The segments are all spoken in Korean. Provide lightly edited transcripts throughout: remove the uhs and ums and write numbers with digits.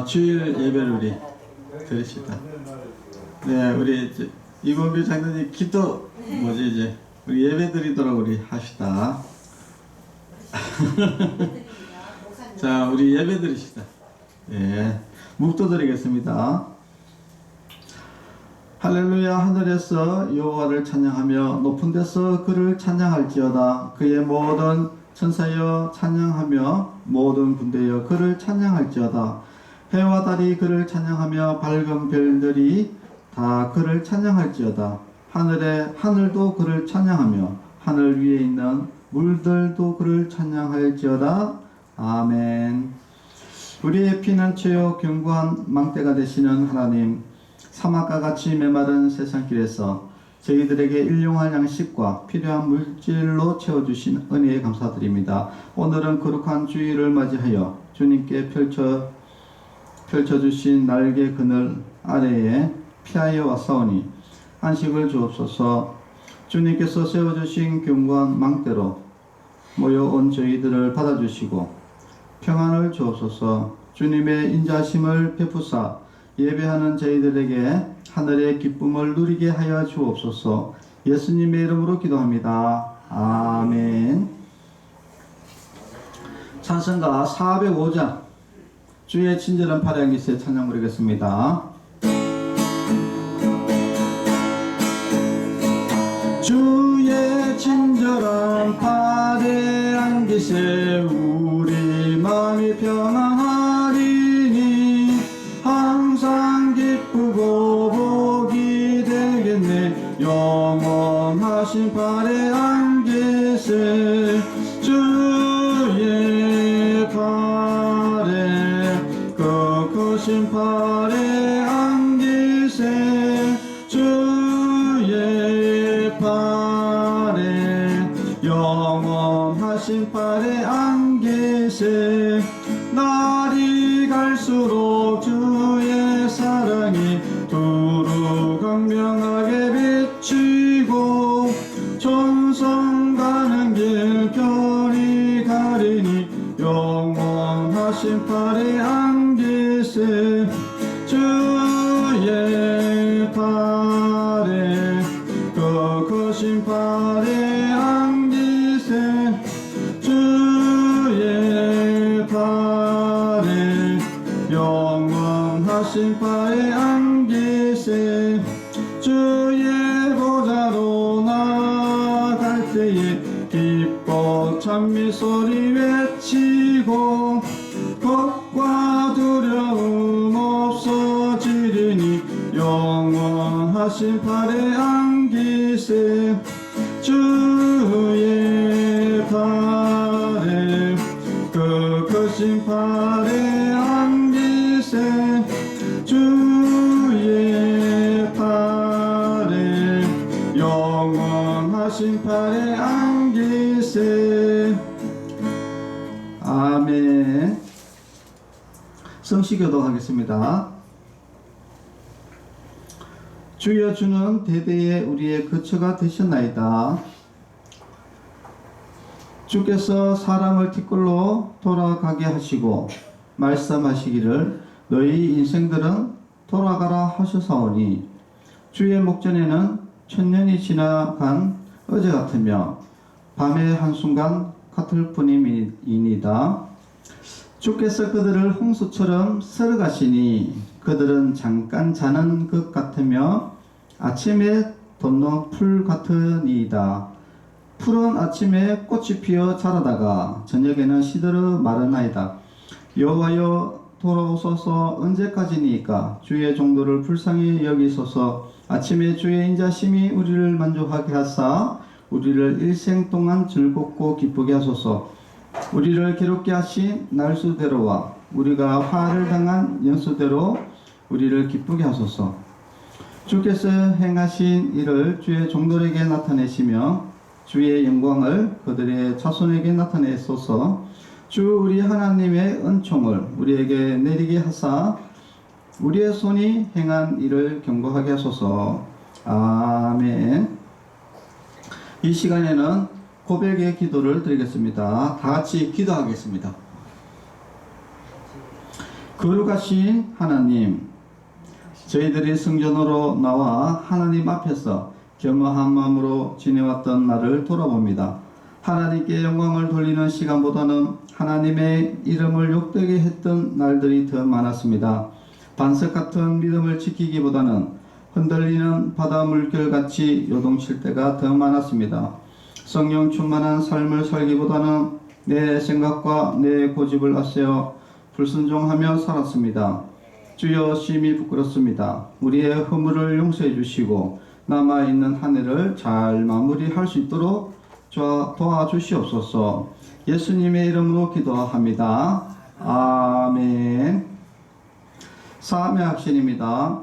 주일 예배를 우리 드립시다. 네, 우리 이범규 장로님 기도 뭐지 이제 우리 예배 드리도록 우리 합시다. 자, 우리 예배 드리시다. 예, 묵도 드리겠습니다. 할렐루야. 하늘에서 여호와를 찬양하며 높은 데서 그를 찬양할지어다. 그의 모든 천사여 찬양하며 모든 군대여 그를 찬양할지어다. 해와 달이 그를 찬양하며 밝은 별들이 다 그를 찬양할지어다. 하늘도 그를 찬양하며 하늘 위에 있는 물들도 그를 찬양할지어다. 아멘. 우리의 피는 채요 견고한 망대가 되시는 하나님, 사막과 같이 메마른 세상길에서 저희들에게 일용할 양식과 필요한 물질로 채워주신 은혜에 감사드립니다. 오늘은 거룩한 주일을 맞이하여 주님께 펼쳐주신 날개 그늘 아래에 피하여 왔사오니 안식을 주옵소서. 주님께서 세워주신 견고한 망대로 모여온 저희들을 받아주시고 평안을 주옵소서. 주님의 인자심을 베푸사 예배하는 저희들에게 하늘의 기쁨을 누리게 하여 주옵소서. 예수님의 이름으로 기도합니다. 아멘. 찬송가 405장 주의 친절한 팔에 안기세 찬양 부르겠습니다. 주의 친절한 팔에 안기세 우리 마음이 평안하리니 항상 기쁘고 복이 되겠네. 영원하신 팔에 안기세 주의 팔에 그 크신 팔에 안기세 주의 팔에 영원하신 팔에 안기세. 날이 갈수록 주의 사랑이 두루 광명하게 비치고 천성 가는 길 별이 가리니 영원하신 팔에 안기세 주의 팔에 그 크신 팔에 안기세 주의 팔에 영원하신 팔에 안기세. 주의 보좌로 나아갈 때에 기뻐 찬미소리 외치고 겁과 두려움 없어지리니 영원하신 팔에 안기세 주의 팔에 그 크신 팔에 안기세 주의 팔에 영원하신 팔에 안기세. 아멘. 성시교도 하겠습니다. 주여 주는 대대에 우리의 거처가 되셨나이다. 주께서 사람을 티끌로 돌아가게 하시고 말씀하시기를 너희 인생들은 돌아가라 하셨사오니 주의 목전에는 천년이 지나간 어제 같으며 밤의 한순간 같을 뿐이니이다. 주께서 그들을 홍수처럼 쓸어가시니 그들은 잠깐 자는 것 같으며 아침에 돋는 풀 같으니이다. 풀은 아침에 꽃이 피어 자라다가 저녁에는 시들어 마르나이다. 여호와여 돌아오소서. 언제까지니까 주의 종들을 불쌍히 여기소서. 아침에 주의 인자심이 우리를 만족하게 하사 우리를 일생 동안 즐겁고 기쁘게 하소서. 우리를 괴롭게 하신 날수대로와 우리가 화를 당한 연수대로 우리를 기쁘게 하소서. 주께서 행하신 일을 주의 종들에게 나타내시며 주의 영광을 그들의 자손에게 나타내소서. 주 우리 하나님의 은총을 우리에게 내리게 하사 우리의 손이 행한 일을 경고하게 하소서. 아멘. 이 시간에는 고백의 기도를 드리겠습니다. 다 같이 기도하겠습니다. 거룩하신 하나님, 저희들이 성전으로 나와 하나님 앞에서 겸허한 마음으로 지내왔던 날을 돌아봅니다. 하나님께 영광을 돌리는 시간보다는 하나님의 이름을 욕되게 했던 날들이 더 많았습니다. 반석 같은 믿음을 지키기보다는 흔들리는 바다 물결같이 요동칠 때가 더 많았습니다. 성령 충만한 삶을 살기보다는 내 생각과 내 고집을 앞세워 불순종하며 살았습니다. 주여, 심히 부끄럽습니다. 우리의 허물을 용서해 주시고 남아있는 한 해를 잘 마무리할 수 있도록 도와주시옵소서. 예수님의 이름으로 기도합니다. 아멘. 사함의 확신입니다.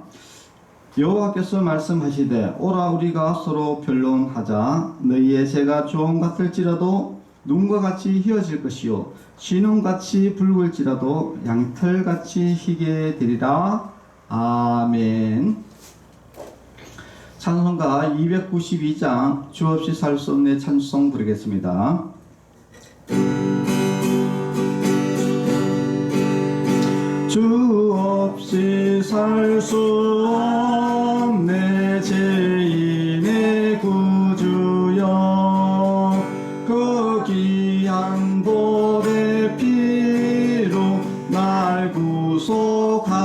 여호와께서 말씀하시되 오라 우리가 서로 변론하자. 너희의 죄가 주홍 같을지라도 눈과 같이 희어질 것이요 진홍같이 붉을지라도 양털같이 희게 되리라. 아멘. 찬송가 292장 주 없이 살 수 없네 찬송 부르겠습니다. 주 없이 살 수 없네 죄인의 구주여, 그 귀한 보배 피로 날 구속하소서.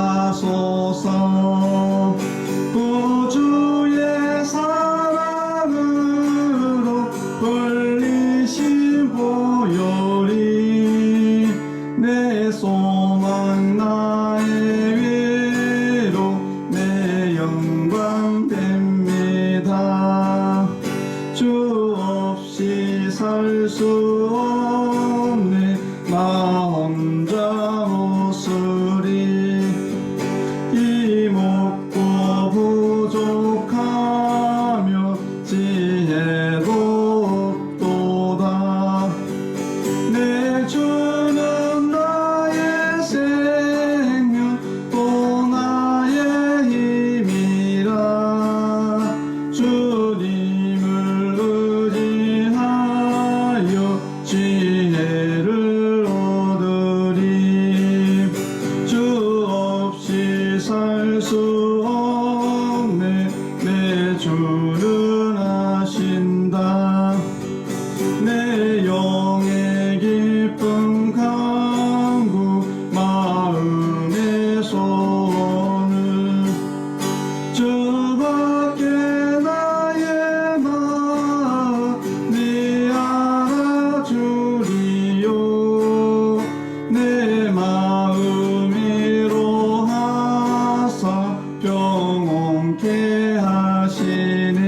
구주의 사랑으로 흘리신 보혈이 내 소망 나의 위로 내 영광 됩니다. 주 없이 살 수 없네 나 혼자 못쓰리. 이목도 부족하며 지혜도 없도다. 내 주는 나의 생명 또 나의 힘이라. 주님을 의지하여 지혜를 얻으리. 주 없이 살 수 없네 내 주는 아신다. 내 영의 기쁨 강구 마음의 소원을 주밖에 나의 마음 네 알아주리요. 내 마음 위로하사 평온케 하시네.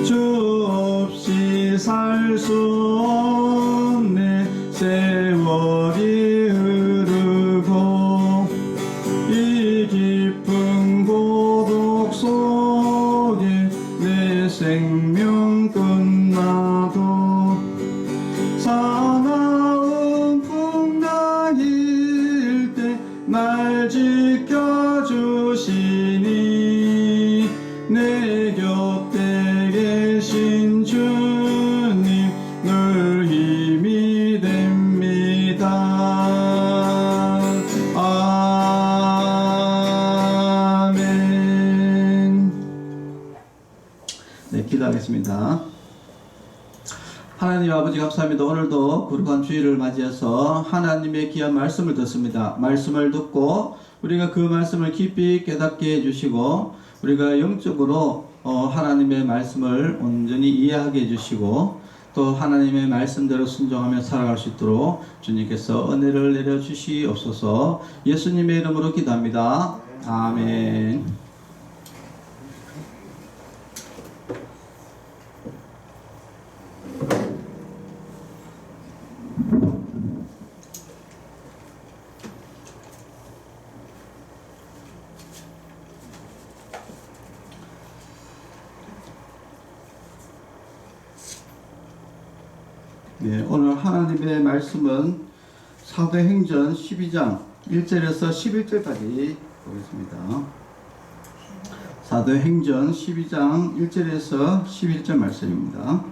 주 없이 살 수 없네 세월이 흐르고 이 깊은 고독 속에 내 생명 끝나도 사나운 풍랑일 때 날 지켜주시니. 내 곁에 계신 주님 늘 힘이 됩니다. 아멘. 네, 기도하겠습니다. 하나님 아버지 감사합니다. 오늘도 거룩한 주일을 맞이해서 하나님의 귀한 말씀을 듣습니다. 말씀을 듣고 우리가 그 말씀을 깊이 깨닫게 해주시고 우리가 영적으로 하나님의 말씀을 온전히 이해하게 해주시고 또 하나님의 말씀대로 순종하며 살아갈 수 있도록 주님께서 은혜를 내려주시옵소서. 예수님의 이름으로 기도합니다. 아멘. 네, 오늘 하나님의 말씀은 사도행전 12장 1절에서 11절까지 보겠습니다. 사도행전 12장 1절에서 11절 말씀입니다.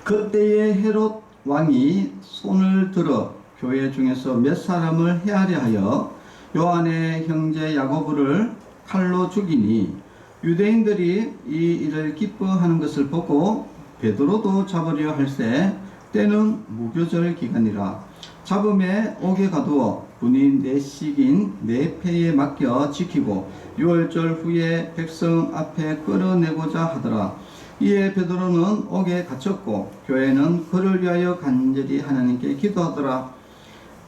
그때에 헤롯 왕이 손을 들어 교회 중에서 몇 사람을 해하려 하여 요한의 형제 야고보를 칼로 죽이니 유대인들이 이 일을 기뻐하는 것을 보고 베드로도 잡으려 할세 때는 무교절 기간이라 잡음에 옥에 가두어 군인 4씩인 4패에 맡겨 지키고 6월절 후에 백성 앞에 끌어내고자 하더라. 이에 베드로는 옥에 갇혔고 교회는 그를 위하여 간절히 하나님께 기도하더라.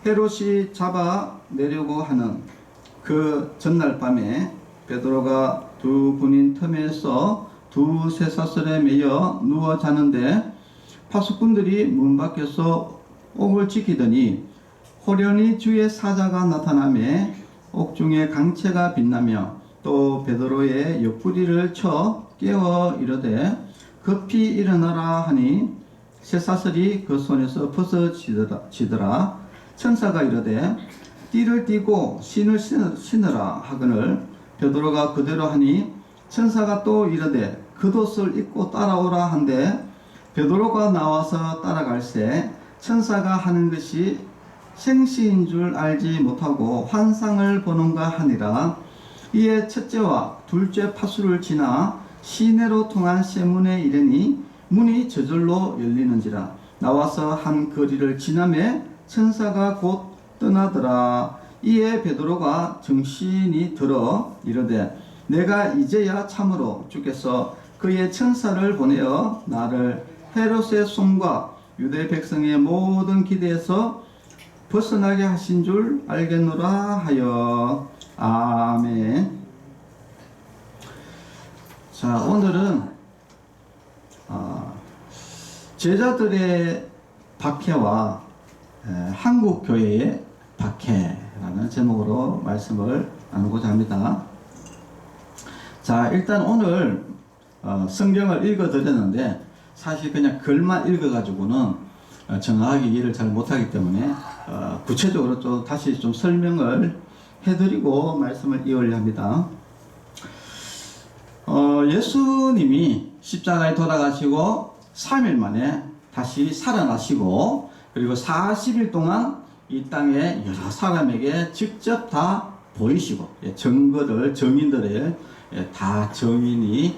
헤롯이 잡아내려고 하는 그 전날 밤에 베드로가 두 군인 틈에서 두 쇠사슬에 매여 누워 자는데 파수꾼들이 문 밖에서 옥을 지키더니 호련히 주의 사자가 나타나매 옥중에 강채가 빛나며 또 베드로의 옆구리를 쳐 깨워 이르되 급히 일어나라 하니 쇠사슬이 그 손에서 벗어지더라. 천사가 이르되 띠를 띠고 신을 신으라 하거늘 베드로가 그대로 하니 천사가 또 이르되 겉옷을 입고 따라오라 한데 베드로가 나와서 따라갈새 천사가 하는 것이 생시인 줄 알지 못하고 환상을 보는가 하니라. 이에 첫째와 둘째 파수를 지나 시내로 통한 쇠문에 이르니 문이 저절로 열리는지라. 나와서 한 거리를 지나매 천사가 곧 떠나더라. 이에 베드로가 정신이 들어 이르되 내가 이제야 참으로 주께서 그의 천사를 보내어 나를 헤롯의 손과 유대 백성의 모든 기대에서 벗어나게 하신 줄 알겠노라 하여. 아멘. 자, 오늘은 제자들의 박해와 한국 교회의 박해라는 제목으로 말씀을 나누고자 합니다. 자, 일단 오늘 성경을 읽어 드렸는데 사실 그냥 글만 읽어 가지고는 정확하게 이해를 잘 못하기 때문에 구체적으로 또 다시 좀 설명을 해드리고 말씀을 이어가려 합니다. 예수님이 십자가에 돌아가시고 3일 만에 다시 살아나시고 그리고 40일 동안 이 땅에 여러 사람에게 직접 다 보이시고 정인들의 다 정인이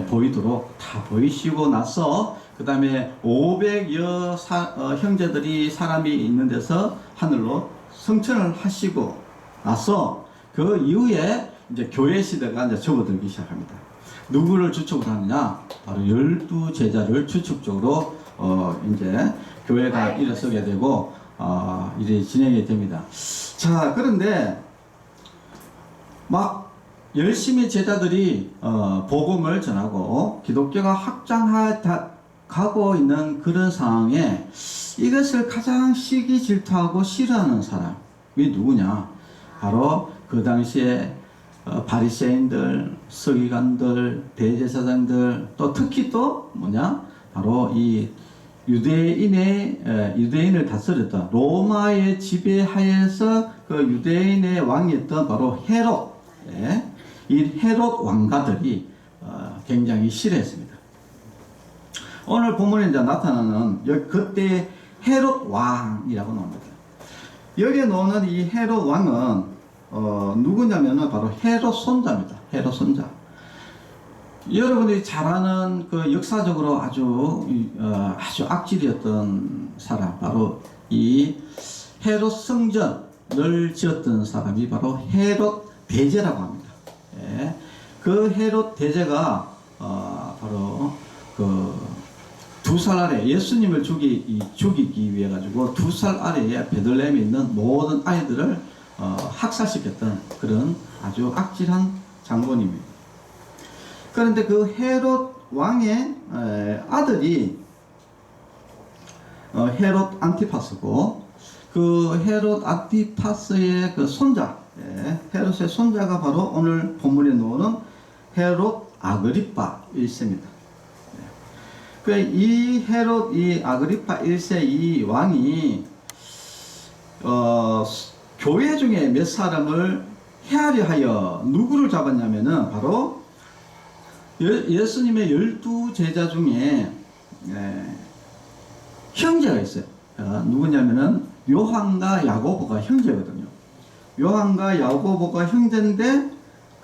보이도록 다 보이시고 나서 그 다음에 500여 형제들이 사람이 있는 데서 하늘로 승천을 하시고 나서 그 이후에 이제 교회 시대가 이제 접어들기 시작합니다. 누구를 주축을 하느냐? 바로 12제자를 주축적으로 이제 교회가 일어서게 되고 이제 진행이 됩니다. 자, 그런데 막 열심히 제자들이 복음을 전하고 기독교가 확장하고 있는 그런 상황에 이것을 가장 시기 질투하고 싫어하는 사람이 누구냐? 바로 그 당시에 바리새인들, 서기관들, 대제사장들, 또 특히 또 뭐냐? 바로 이 유대인을 다스렸던 로마의 지배하에서 그 유대인의 왕이었던 바로 헤롯, 이 헤롯 왕가들이 굉장히 싫어했습니다. 오늘 본문에 이제 나타나는 그때 헤롯 왕이라고 나옵니다. 여기에 나오는 이 헤롯 왕은 누구냐면은 바로 헤롯 손자입니다. 헤롯 손자. 여러분들이 잘 아는 그 역사적으로 아주 악질이었던 사람, 바로 이 헤롯 성전을 지었던 사람이 바로 헤롯 대제라고 합니다. 예. 그 헤롯 대제가 바로 그 2살 아래 예수님을 죽이기 위해 가지고 2살 아래에 베들레헴에 있는 모든 아이들을 학살시켰던 그런 아주 악질한 장본입니다. 그런데 그 헤롯 왕의 아들이 헤롯 안티파스고 그 헤롯 안티파스의 그 손자, 헤롯의 손자가 바로 오늘 본문에 나오는 헤롯 아그리파 1세입니다. 이 헤롯 이 아그리파 1세 이 왕이 교회 중에 몇 사람을 헤아려 하여 누구를 잡았냐면은 바로 예수님의 12제자 중에 형제가 있어요. 누구냐면은 요한과 야고보가 형제거든요. 요한과 야고보가 형제인데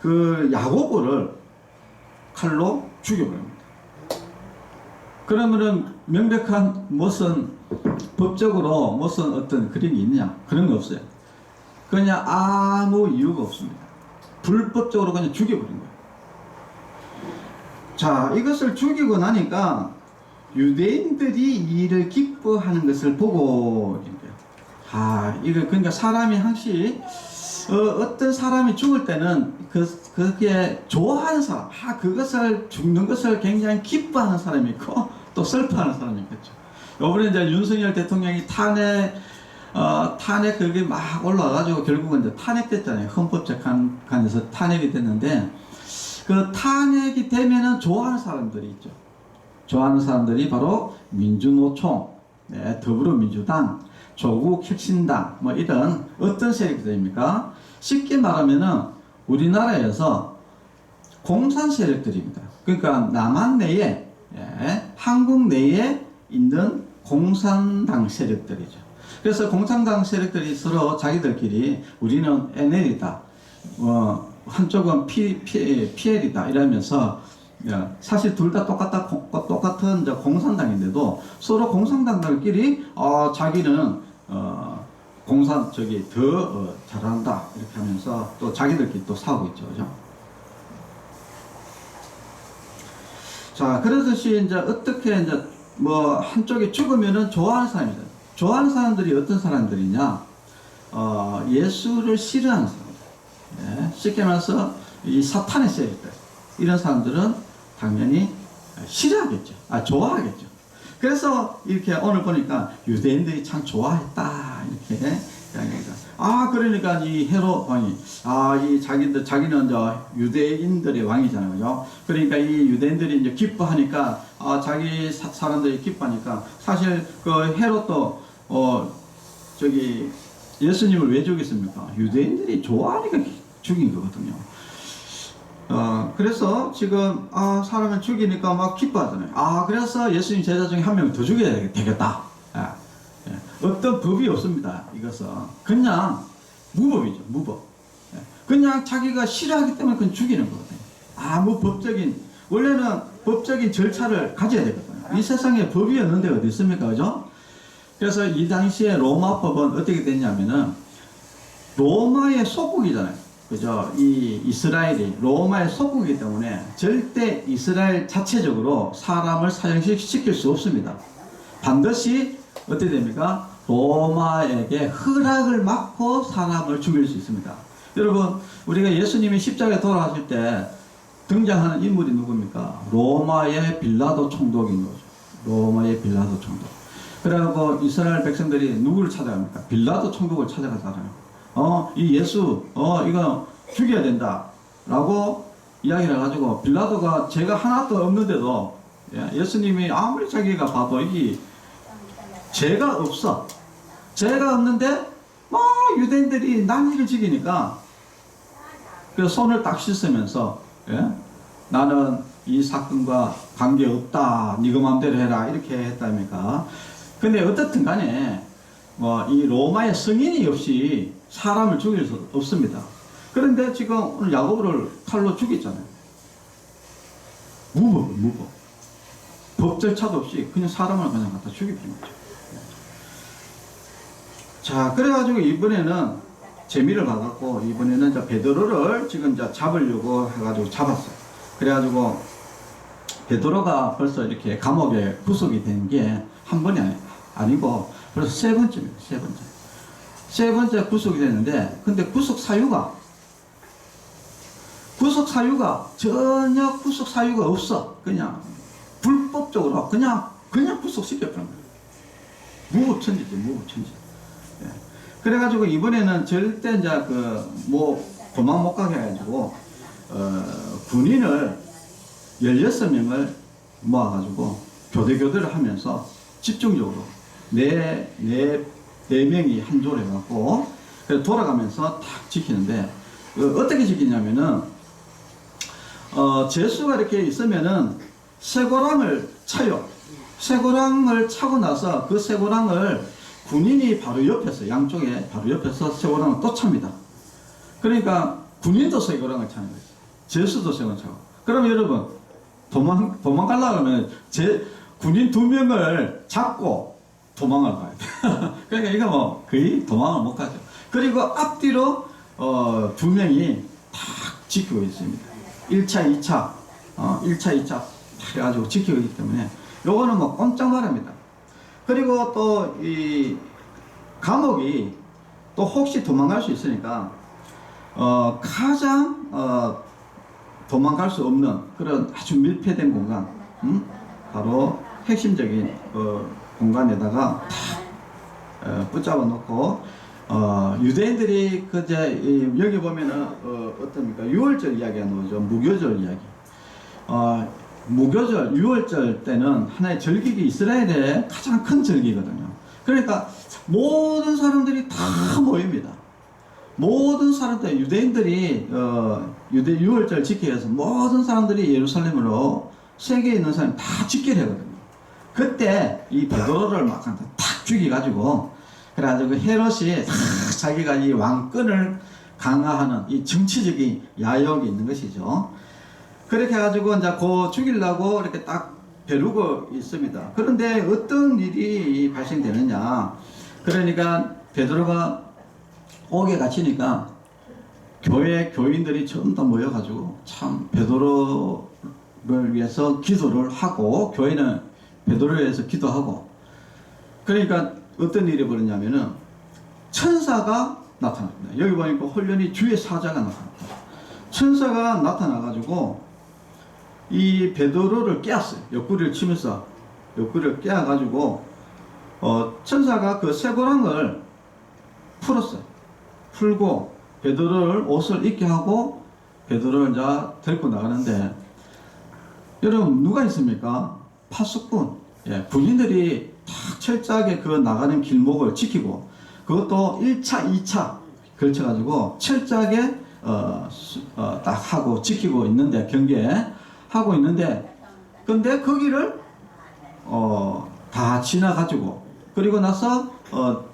그 야고보를 칼로 죽여버립니다. 그러면은 명백한 무슨 법적으로 무슨 어떤 그런 게 있냐? 그런 거 없어요. 그냥 아무 이유가 없습니다. 불법적으로 그냥 죽여버린 거예요. 자, 이것을 죽이고 나니까 유대인들이 이를 기뻐하는 것을 보고 이거 그러니까 사람이 항시 어떤 사람이 죽을 때는 그게 좋아하는 사람, 그것을 죽는 것을 굉장히 기뻐하는 사람이 있고 또 슬퍼하는 사람이 있겠죠. 이번에 이제 윤석열 대통령이 탄핵 그게 막 올라와가지고 결국은 이제 탄핵됐잖아요. 헌법재판관에서 탄핵이 됐는데 그 탄핵이 되면은 좋아하는 사람들이 있죠. 좋아하는 사람들이 바로 민주노총, 더불어민주당, 조국혁신당 뭐 이런 어떤 세력들입니까? 쉽게 말하면은 우리나라에서 공산 세력들입니다. 그러니까 남한 내에 한국 내에 있는 공산당 세력들이죠. 그래서 공산당 세력들이 서로 자기들끼리 우리는 NL이다, 한쪽은 PL이다 이러면서 사실 둘 다 똑같은 이제 공산당인데도 서로 공산당들끼리 자기는 더 잘한다 이렇게 하면서 또 자기들끼리 또 싸우고 있죠, 그죠? 자, 그러듯이 이제 어떻게 이제 뭐 한쪽이 죽으면은 좋아하는 사람이다. 좋아하는 사람들이 어떤 사람들이냐? 예수를 싫어하는 사람들. 쉽게 말해서 이 사탄의 세력들. 이런 사람들은 당연히 싫어하겠죠. 좋아하겠죠. 그래서 이렇게 오늘 보니까 유대인들이 참 좋아했다. 이렇게 이야기합니다. 그러니까 이 헤롯 왕이, 자기는 유대인들의 왕이잖아요. 그죠? 그러니까 이 유대인들이 이제 기뻐하니까, 자기 사람들이 기뻐하니까, 사실 그 헤롯도, 예수님을 왜 죽였습니까? 유대인들이 좋아하니까 죽인 거거든요. 그래서 지금 사람을 죽이니까 막 기뻐하잖아요. 그래서 예수님 제자 중에 한 명 더 죽여야 되겠다. 어떤 법이 없습니다. 이것은 그냥 무법이죠. 무법. 그냥 자기가 싫어하기 때문에 그냥 죽이는 거거든요. 원래는 법적인 절차를 가져야 되거든요. 이 세상에 법이 없는데 어디 있습니까? 그죠? 그래서 이 당시에 로마 법은 어떻게 됐냐면은 로마의 속국이잖아요. 그죠? 이 이스라엘이 로마의 속국이기 때문에 절대 이스라엘 자체적으로 사람을 사형시킬 수 없습니다. 반드시 어떻게 됩니까? 로마에게 허락을 받고 사람을 죽일 수 있습니다. 여러분, 우리가 예수님이 십자가에 돌아가실 때 등장하는 인물이 누굽니까? 로마의 빌라도 총독인 거죠. 로마의 빌라도 총독. 그래갖고 이스라엘 백성들이 누구를 찾아갑니까? 빌라도 총독을 찾아가잖아요. 이 예수, 이거 죽여야 된다. 라고 이야기를 해가지고, 빌라도가 죄가 하나도 없는데도, 예수님이 아무리 자기가 봐도 이게 죄가 없어. 죄가 없는데, 유대인들이 난리를 지기니까, 그 손을 딱 씻으면서, 나는 이 사건과 관계없다. 네가 마음대로 해라. 이렇게 했답니까? 근데 어떻든 간에, 이 로마의 승인이 없이 사람을 죽일 수 없습니다. 그런데 지금 오늘 야고보를 칼로 죽였잖아요. 무법. 법 절차도 없이 그냥 사람을 그냥 갖다 죽여버린 거죠. 자, 그래가지고 이번에는 재미를 봐갖고 이번에는 이제 베드로를 지금 이제 잡으려고 해가지고 잡았어요. 그래가지고 베드로가 벌써 이렇게 감옥에 구속이 된 게 한 번이 아니고 벌써 세 번째입니다. 세 번째 구속이 됐는데, 근데 구속 사유가 전혀 구속 사유가 없어. 그냥 불법적으로 그냥 구속시켜버린 거예요. 무법천지지. 그래가지고 이번에는 절대 이제 도망 못 가게 해가지고 군인을 16명을 모아가지고 교대교대를 하면서 집중적으로 네 명이 한 조를 해갖고 돌아가면서 탁 지키는데 어떻게 지키냐면은 제수가 이렇게 있으면은 쇠고랑을 차요. 쇠고랑을 차고 나서 그 쇠고랑을 군인이 바로 옆에서 양쪽에 바로 옆에서 쇠고랑을 또 찹니다. 그러니까 군인도 쇠고랑을 차는 거예요. 제수도 쇠고랑 차고. 그럼 여러분 도망가려고 하면 군인 2명을 잡고 도망을 가야 돼. 그러니까 이거 뭐 거의 도망을 못 가죠. 그리고 앞뒤로 2명이 탁 지키고 있습니다. 1차, 2차, 1차, 2차 해가지고 지키고 있기 때문에 요거는 뭐 꼼짝 말합니다. 그리고 또 이 감옥이 또 혹시 도망갈 수 있으니까 가장 도망갈 수 없는 그런 아주 밀폐된 공간, 바로 핵심적인 공간에다가 탁 붙잡아 놓고 유대인들이 여기 보면은 어떻습니까? 유월절 이야기가 나오죠. 무교절 이야기. 무교절, 유월절 때는 하나의 절기가 이스라엘의 가장 큰 절기거든요. 그러니까 모든 사람들이 다 모입니다. 모든 사람들, 유대인들이 유월절 지키기 위해서 모든 사람들이 예루살렘으로 세계에 있는 사람이 다 집계를 하거든요. 그때 이 베드로를 막 탁 죽여가지고 그래가지고 헤롯이 자기가 이 왕권을 강화하는 이 정치적인 야욕이 있는 것이죠. 그렇게 해가지고 이제 죽이려고 이렇게 딱 벼르고 있습니다. 그런데 어떤 일이 발생되느냐. 그러니까 베드로가 옥에 갇히니까 교회 교인들이 전부 다 모여가지고 참 베드로를 위해서 기도를 하고 교회는 베드로를 위해서 기도하고 그러니까 어떤 일이 벌어졌냐면은 천사가 나타납니다. 여기 보니까 홀련히 주의 사자가 나타납니다. 천사가 나타나가지고 이 베드로를 깨었어요. 옆구리를 치면서 옆구리를 깨어가지고 천사가 그 쇠고랑을 풀었어요. 풀고 베드로를 옷을 입게 하고 베드로를 이제 데리고 나가는데 여러분 누가 있습니까? 파수꾼, 군인들이 탁 철저하게 그 나가는 길목을 지키고 그것도 1차, 2차 걸쳐가지고 철저하게 딱 하고 지키고 있는데 경계하고 있는데 근데 거기를 다 지나가지고 그리고 나서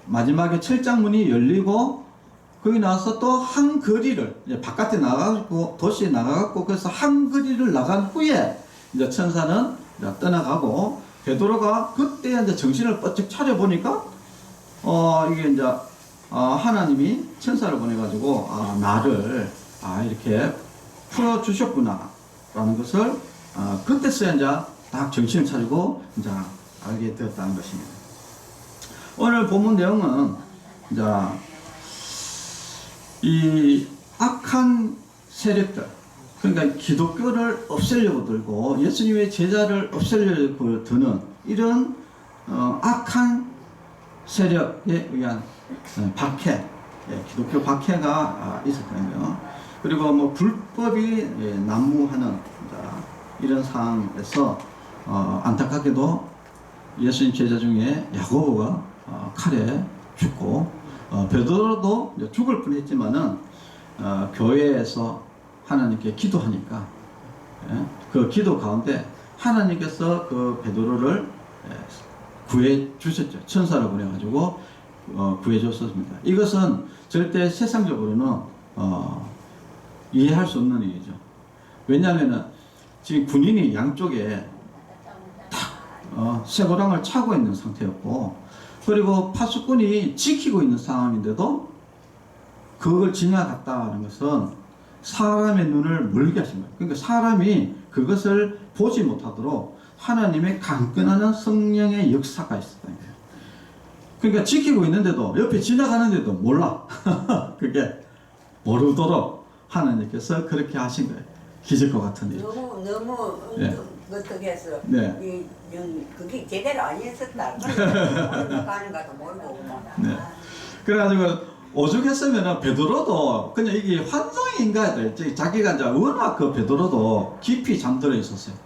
마지막에 철장문이 열리고 거기 나서 또 한 거리를 이제 바깥에 나가고 도시에 나가고 그래서 한 거리를 나간 후에 이제 천사는 이제 떠나가고 베드로가 그때 이제 정신을 뻗쩍 차려 보니까 이게 이제 하나님이 천사를 보내가지고 나를 이렇게 풀어 주셨구나 라는 것을 그때서야 이제 딱 정신을 차리고 이제 알게 되었다는 것입니다. 오늘 본문 내용은 이제 이 악한 세력들, 그러니까 기독교를 없애려고 들고 예수님의 제자를 없애려고 드는 이런 악한 세력에 의한 박해, 기독교 박해가 있을 거예요. 그리고 뭐 불법이 난무하는 이런 상황에서 안타깝게도 예수님 제자 중에 야고보가 칼에 죽고 베드로도 죽을 뻔했지만은 교회에서 하나님께 기도하니까 그 기도 가운데 하나님께서 그 베드로를 구해 주셨죠. 천사를 보내가지고 구해 줬습니다. 이것은 절대 세상적으로는 이해할 수 없는 일이죠. 왜냐하면은 지금 군인이 양쪽에 탁 쇠고랑을 차고 있는 상태였고 그리고 파수꾼이 지키고 있는 상황인데도 그걸 지나갔다는 것은 사람의 눈을 멀게 하신 거예요. 그러니까 사람이 그것을 보지 못하도록 하나님의 강권하는 성령의 역사가 있었다는 거예요. 그러니까 지키고 있는데도 옆에 지나가는데도 몰라. 그게 모르도록 하나님께서 그렇게 하신 거예요. 기적과 같은 일. 너무 어떻게 해서 네. 그게 제대로 안 했었다. 어디로 가는가도 모르고. 네. 그래가지고 오죽했으면 베드로도 그냥 이게 환상인가 자기가 이제 워낙 그 베드로도 깊이 잠들어 있었어요.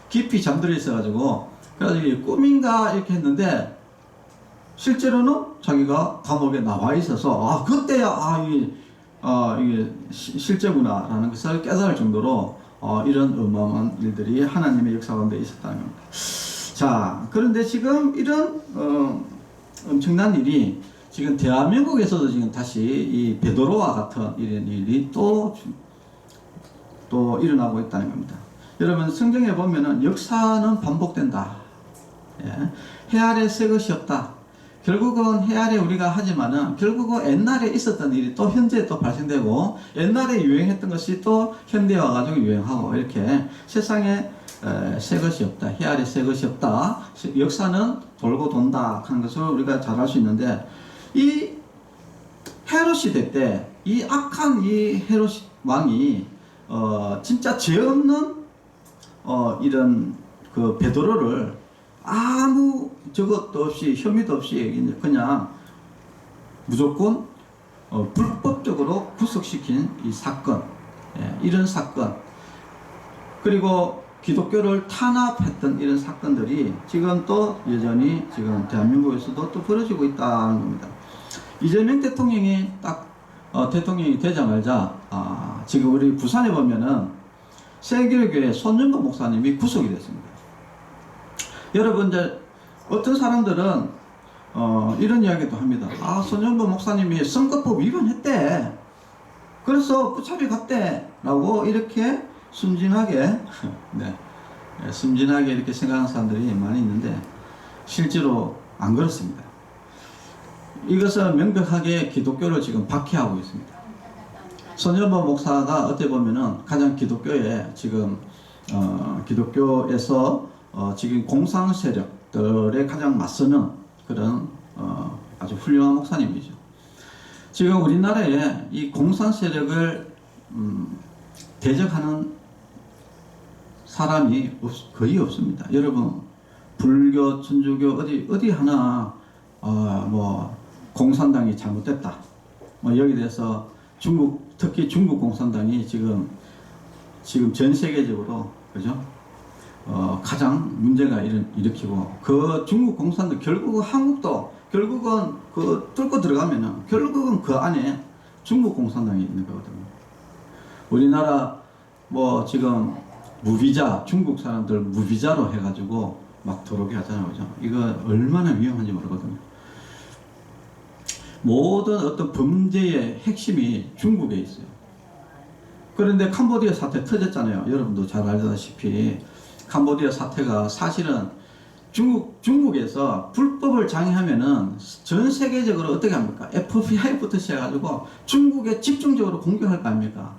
깊이 잠들어 있어가지고 그래서 이게 꿈인가 이렇게 했는데 실제로는 자기가 감옥에 나와 있어서 그때야 이게 실제구나라는 것을 깨달을 정도로 이런 어마어마한 일들이 하나님의 역사 가운데 있었다는 겁니다. 자, 그런데 지금 이런 엄청난 일이 지금 대한민국에서도 지금 다시 이 베드로와 같은 이런 일이 또 일어나고 있다는 겁니다. 여러분 성경에 보면은 역사는 반복된다. 예. 해 아래 새 것이 없다. 결국은 해 아래 우리가 하지만은 결국은 옛날에 있었던 일이 또 현재에 또 발생되고 옛날에 유행했던 것이 또 현대에 와가지고 유행하고 이렇게 세상에 새 것이 없다. 해 아래 새 것이 없다. 역사는 돌고 돈다 하는 것을 우리가 잘 알 수 있는데 이 헤롯 시대 때 이 악한 이 헤롯 왕이 진짜 죄 없는 이런 그 베드로를 아무 저것도 없이 혐의도 없이 그냥 무조건 불법적으로 구속시킨 이 사건, 이런 사건, 그리고 기독교를 탄압했던 이런 사건들이 지금 또 여전히 지금 대한민국에서도 또 벌어지고 있다는 겁니다. 이재명 대통령이 딱 대통령이 되자마자 지금 우리 부산에 보면은 세계교회 손윤복 목사님이 구속이 됐습니다. 여러분 이제 어떤 사람들은 이런 이야기도 합니다. 손윤복 목사님이 선거법 위반했대. 그래서 구차비 갔대. 라고 이렇게 순진하게 순진하게 이렇게 생각하는 사람들이 많이 있는데 실제로 안 그렇습니다. 이것은 명백하게 기독교를 지금 박해하고 있습니다. 손윤복 목사가 어떻게 보면은 가장 기독교에 지금 기독교에서 지금 공산 세력들에 가장 맞서는 그런 아주 훌륭한 목사님이죠. 지금 우리나라에 이 공산 세력을 대적하는 사람이 거의 없습니다. 여러분 불교, 천주교 어디 하나 뭐 공산당이 잘못됐다. 뭐 여기 대해서 특히 중국 공산당이 지금 전 세계적으로 그죠? 가장 문제가 일으키고 그 중국 공산당 결국은 한국도 결국은 그 뚫고 들어가면은 결국은 그 안에 중국 공산당이 있는 거거든요. 우리나라 뭐 지금 무비자 중국 사람들 무비자로 해가지고 막 들어오게 하잖아요, 그죠? 이거 얼마나 위험한지 모르거든요. 모든 어떤 범죄의 핵심이 중국에 있어요. 그런데 캄보디아 사태 터졌잖아요. 여러분도 잘 알다시피 캄보디아 사태가 사실은 중국에서 불법을 장애하면은 전 세계적으로 어떻게 합니까? FBI부터 시작해가지고 중국에 집중적으로 공격할 거 아닙니까?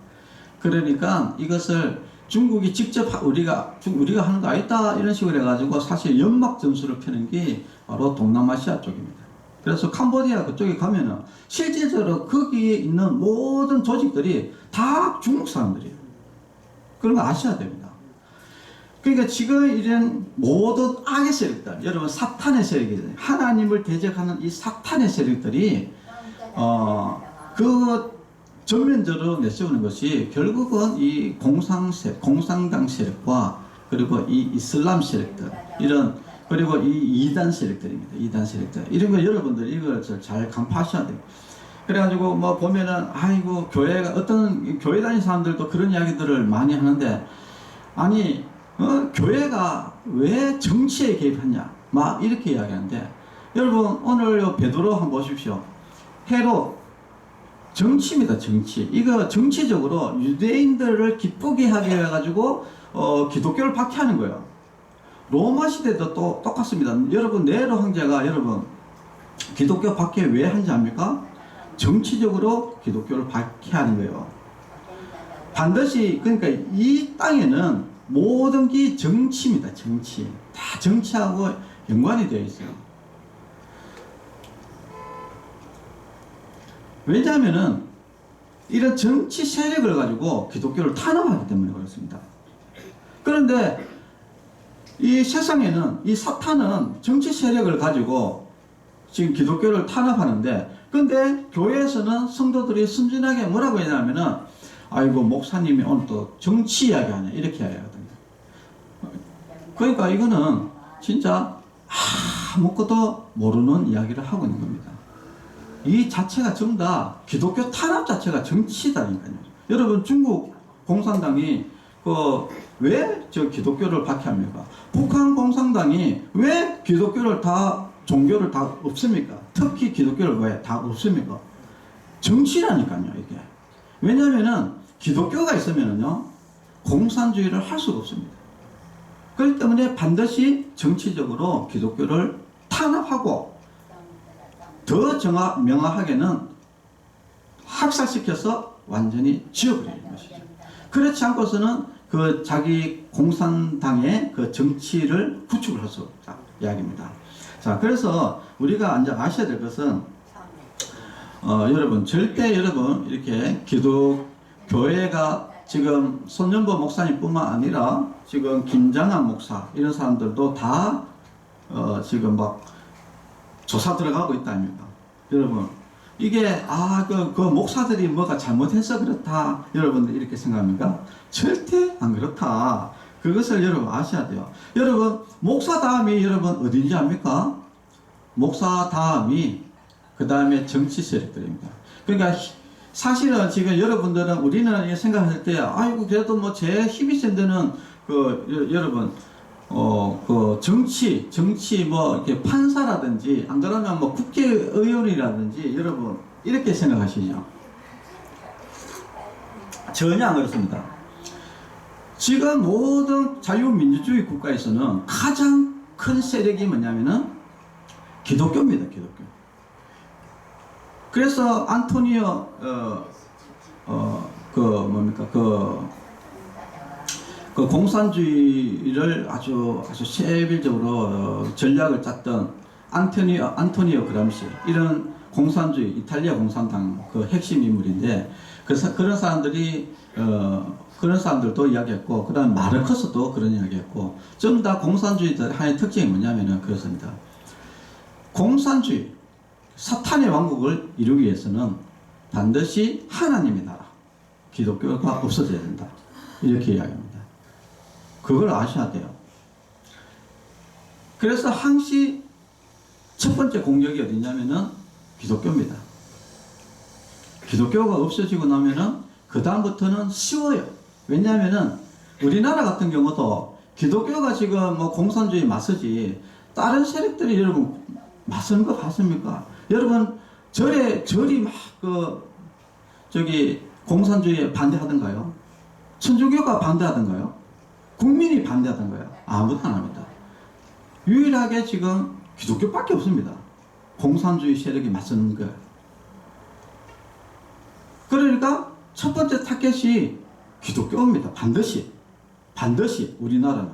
그러니까 이것을 중국이 직접 우리가 하는 거 아니다 이런 식으로 해가지고 사실 연막 전술을 펴는 게 바로 동남아시아 쪽입니다. 그래서 캄보디아 그쪽에 가면은 실질적으로 거기에 있는 모든 조직들이 다 중국 사람들이에요. 그런 거 아셔야 됩니다. 그러니까 지금 이런 모든 악의 세력들, 여러분 사탄의 세력이잖아요. 하나님을 대적하는 이 사탄의 세력들이 그 전면적으로 내세우는 것이 결국은 이 공산당 세력과 그리고 이 이슬람 세력들 그리고 이 이단 세력들입니다. 이단 세력들 이런 거 여러분들 이걸 잘 간파하셔야 돼요. 그래가지고 뭐 보면은 아이고 교회가 어떤 교회 다니는 사람들도 그런 이야기들을 많이 하는데 아니 교회가 왜 정치에 개입했냐 막 이렇게 이야기하는데 여러분 오늘 베드로 한번 보십시오. 헤롯 정치입니다. 정치. 이거 정치적으로 유대인들을 기쁘게 하게 해가지고 기독교를 박해하는 거예요. 로마 시대도 또 똑같습니다. 여러분 네로 황제가 여러분 기독교 박해 왜 한지 압니까? 정치적으로 기독교를 박해하는 거예요. 반드시 그러니까 이 땅에는 모든 게 정치입니다. 정치. 다 정치하고 연관이 되어 있어요. 왜냐하면은 이런 정치 세력을 가지고 기독교를 탄압하기 때문에 그렇습니다. 그런데 이 세상에는 이 사탄은 정치 세력을 가지고 지금 기독교를 탄압하는데 근데 교회에서는 성도들이 순진하게 뭐라고 했냐면은 아이고 목사님이 오늘 또 정치 이야기하냐 이렇게 이야기하거든요. 그러니까 이거는 진짜 아무것도 모르는 이야기를 하고 있는 겁니다. 이 자체가 전부 다 기독교 탄압 자체가 정치다니까요. 여러분 중국 공산당이 왜 저 기독교를 박해합니까? 북한 공산당이 왜 기독교를 다 종교를 다 없습니까? 특히 기독교를 왜 다 없습니까? 정치라니까요 이게. 왜냐하면은 기독교가 있으면은요 공산주의를 할 수가 없습니다. 그렇기 때문에 반드시 정치적으로 기독교를 탄압하고 더 명확하게는 학살시켜서 완전히 지워버리는 것이죠. 그렇지 않고서는 그 자기 공산당의 그 정치를 구축을 할 수 없다 이야기입니다. 자, 그래서 우리가 이제 아셔야 될 것은 여러분 절대 여러분 이렇게 기독교회가 지금 손연보 목사님뿐만 아니라 지금 김장한 목사 이런 사람들도 다 지금 막 조사 들어가고 있다 아닙니까? 여러분 이게 그 목사들이 뭐가 잘못해서 그렇다 여러분들 이렇게 생각합니까? 절대 안 그렇다. 그것을 여러분 아셔야 돼요. 여러분 목사 다음이 여러분 어딘지 압니까? 목사 다음이 그 다음에 정치 세력들입니다. 그러니까 사실은 지금 여러분들은 우리는 생각할 때 아이고 그래도 뭐 제 힘이 센 데는 여러분 그 정치 뭐 이렇게 판사라든지 안 그러면 뭐 국회의원이라든지 여러분 이렇게 생각하시죠. 전혀 안 그렇습니다. 지금 모든 자유민주주의 국가에서는 가장 큰 세력이 뭐냐면은 기독교입니다. 기독교. 그래서 안토니오 그 공산주의를 아주 세밀적으로 전략을 짰던 안토니오 그람시 이런 공산주의 이탈리아 공산당 그 핵심 인물인데 그런 사람들이 그런 사람들도 이야기했고 그다음 마르크스도 그런 이야기했고 전부 다 공산주의들 하나의 특징이 뭐냐면은 그렇습니다. 공산주의 사탄의 왕국을 이루기 위해서는 반드시 하나님의 나라 기독교가 없어져야 된다 이렇게 이야기합니다. 그걸 아셔야 돼요. 그래서 항시 첫 번째 공격이 어디냐면은 기독교입니다. 기독교가 없어지고 나면은 그 다음부터는 쉬워요. 왜냐하면은 우리나라 같은 경우도 기독교가 지금 뭐 공산주의 맞서지 다른 세력들이 여러분 맞서는 거 봤습니까? 여러분 절이 막 공산주의에 반대하던가요? 천주교가 반대하던가요? 국민이 반대하던가요? 아무도 안 합니다. 유일하게 지금 기독교밖에 없습니다. 공산주의 세력이 맞서는 거예요. 그러니까 첫 번째 타겟이 기독교입니다. 반드시 우리나라는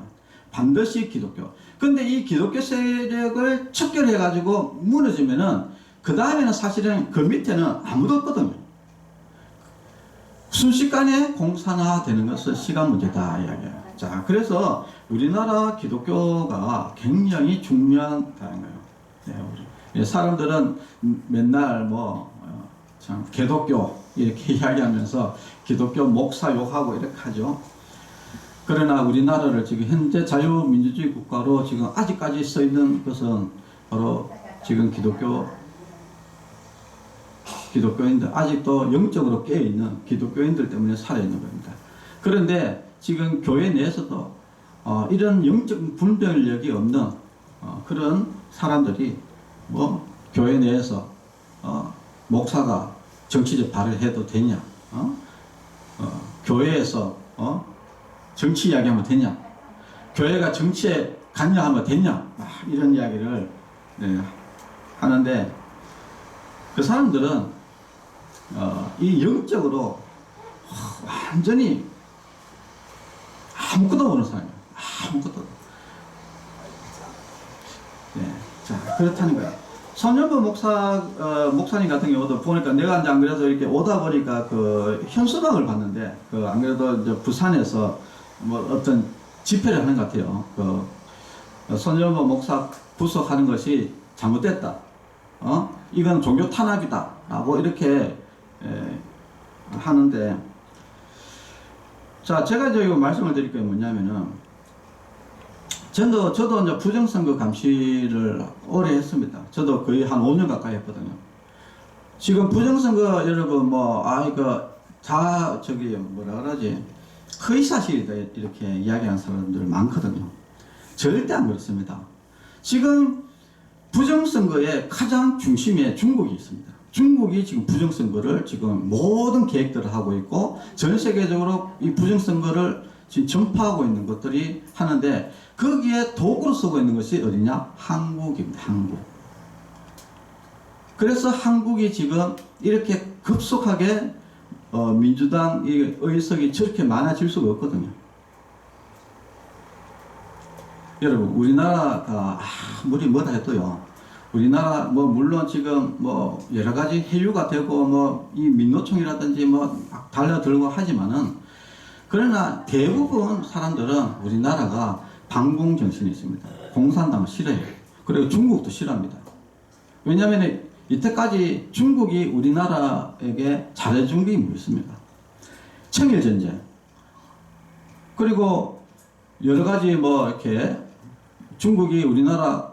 반드시 기독교. 근데 이 기독교 세력을 척결해 가지고 무너지면은 그 다음에는 사실은 그 밑에는 아무도 없거든요. 순식간에 공산화되는 것은 시간 문제다 이야기예요. 자, 그래서 우리나라 기독교가 굉장히 중요하다는 거예요. 네, 사람들은 맨날 참 개독교 이렇게 이야기하면서 기독교 목사 욕하고 이렇게 하죠. 그러나 우리나라를 지금 현재 자유민주주의 국가로 지금 아직까지 서 있는 것은 바로 지금 기독교인들, 아직도 영적으로 깨어있는 기독교인들 때문에 살아있는 겁니다. 그런데 지금 교회 내에서도 이런 영적 분별력이 없는 그런 사람들이 교회 내에서 목사가 정치적 발언을 해도 되냐? 교회에서 정치 이야기하면 되냐? 교회가 정치에 관여하면 되냐? 이런 이야기를 하는데 그 사람들은 이 영적으로 완전히 아무것도 모르는 사람이에요. 아무것도. 네, 자 그렇다는 거야. 손연보 목사님 같은 경우도 보니까 내가 이제 안 그래도 이렇게 오다 보니까 그 현수막을 봤는데 안 그래도 이제 부산에서 어떤 집회를 하는 것 같아요. 손연보 목사 구속하는 것이 잘못됐다. 이건 종교 탄압이다. 라고 이렇게 하는데 자 제가 이제 이거 말씀을 드릴 게 뭐냐면은 저도 이제 부정선거 감시를 오래 했습니다. 저도 거의 한 5년 가까이 했거든요. 지금 부정선거 여러분 다 뭐라 그러지? 허위사실이다 이렇게 이야기하는 사람들 많거든요. 절대 안 그렇습니다. 지금 부정선거의 가장 중심에 중국이 있습니다. 중국이 지금 부정선거를 지금 모든 계획들을 하고 있고 전 세계적으로 이 부정선거를 지금 전파하고 있는 것들이 하는데 거기에 도구로 쓰고 있는 것이 어디냐? 한국입니다. 한국. 그래서 한국이 지금 이렇게 급속하게 민주당 의석이 저렇게 많아질 수가 없거든요. 여러분 우리나라가 아무리 뭐다 해도요. 우리나라 물론 지금 여러 가지 해유가 되고 이 민노총이라든지 막 달려들고 하지만은 그러나 대부분 사람들은 우리나라가 반공 정신이 있습니다. 공산당을 싫어해요. 그리고 중국도 싫어합니다. 왜냐하면 이때까지 중국이 우리나라에게 잘해준 게 뭐였습니까? 청일전쟁. 그리고 여러 가지 이렇게 중국이 우리나라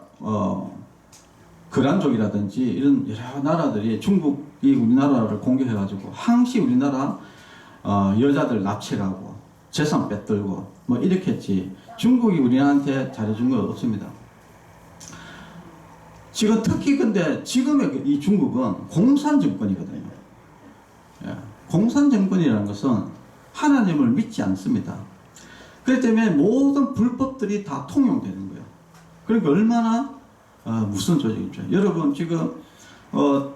거란족이라든지 이런 여러 나라들이 중국이 우리나라를 공격해가지고 항시 우리나라 여자들 납치하고 재산 뺏들고 이렇게 했지 중국이 우리나라한테 잘해준 건 없습니다. 지금 특히 근데 지금의 이 중국은 공산정권이거든요. 예, 공산정권이라는 것은 하나님을 믿지 않습니다. 그렇기 때문에 모든 불법들이 다 통용되는 거예요. 그러니까 얼마나 무슨 조직이죠. 여러분 지금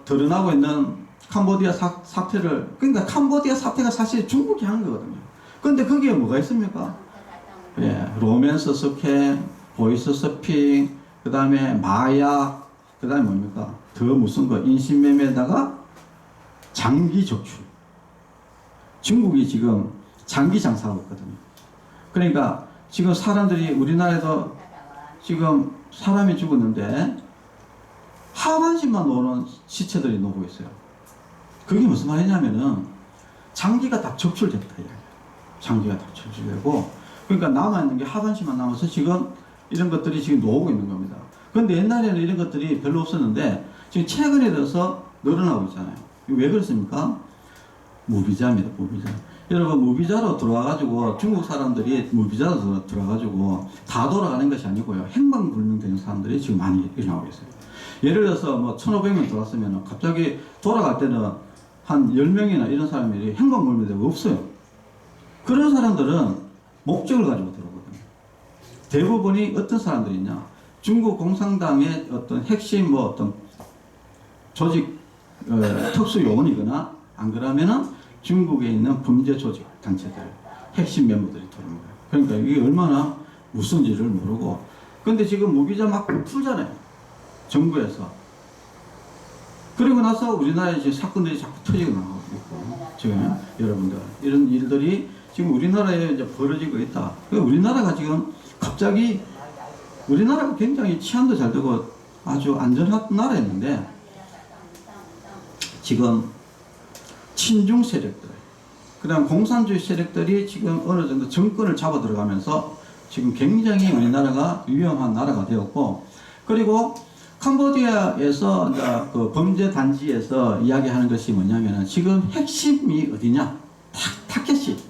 드러나고 있는 캄보디아 사태를 그러니까 캄보디아 사태가 사실 중국이 한 거거든요. 근데 거기에 뭐가 있습니까? 예, 로맨스 스캠, 보이스 서핑, 그 다음에 마약, 그 다음에 뭡니까? 더 무슨 인신매매에다가 장기 적출. 중국이 지금 장기 장사하고 있거든요. 그러니까 지금 사람들이 우리나라에도 지금 사람이 죽었는데 하반신만 노는 시체들이 노고 있어요. 그게 무슨 말이냐면은 장기가 다 적출됐다. 장기가 다 적출되고 그러니까 남아있는 게 하반신만 남아서 지금 이런 것들이 지금 노고 있는 겁니다. 그런데 옛날에는 이런 것들이 별로 없었는데 지금 최근에 들어서 늘어나고 있잖아요. 왜 그렇습니까? 무비자입니다. 무비자. 여러분 무비자로 들어와가지고 중국 사람들이 무비자로 들어와가지고 다 돌아가는 것이 아니고요. 행방불명되는 사람들이 지금 많이 일어나고 있어요. 예를 들어서 1,500명 들어왔으면 갑자기 돌아갈 때는 한 10명이나 이런 사람들이 행방불명되고 없어요. 그런 사람들은 목적을 가지고 들어오거든요. 대부분이 어떤 사람들이냐? 중국 공산당의 어떤 핵심 어떤 조직 특수 요원이거나 안 그러면은 중국에 있는 범죄 조직 단체들 핵심 멤버들이 들어옵니다. 그러니까 이게 얼마나 무슨지를 모르고 근데 지금 무비자 막 풀잖아요. 정부에서. 그리고 나서 우리나라에 이제 사건들이 자꾸 터지고 나오고 있고 지금 여러분들 이런 일들이 지금 우리나라에 이제 벌어지고 있다. 그러니까 우리나라가 지금 갑자기 우리나라가 굉장히 치안도 잘 되고 아주 안전한 나라였는데 지금 친중 세력들, 그 다음 공산주의 세력들이 지금 어느 정도 정권을 잡아 들어가면서 지금 굉장히 우리나라가 위험한 나라가 되었고, 그리고 캄보디아에서 그 범죄 단지에서 이야기하는 것이 뭐냐면은 지금 핵심이 어디냐? 타켓시.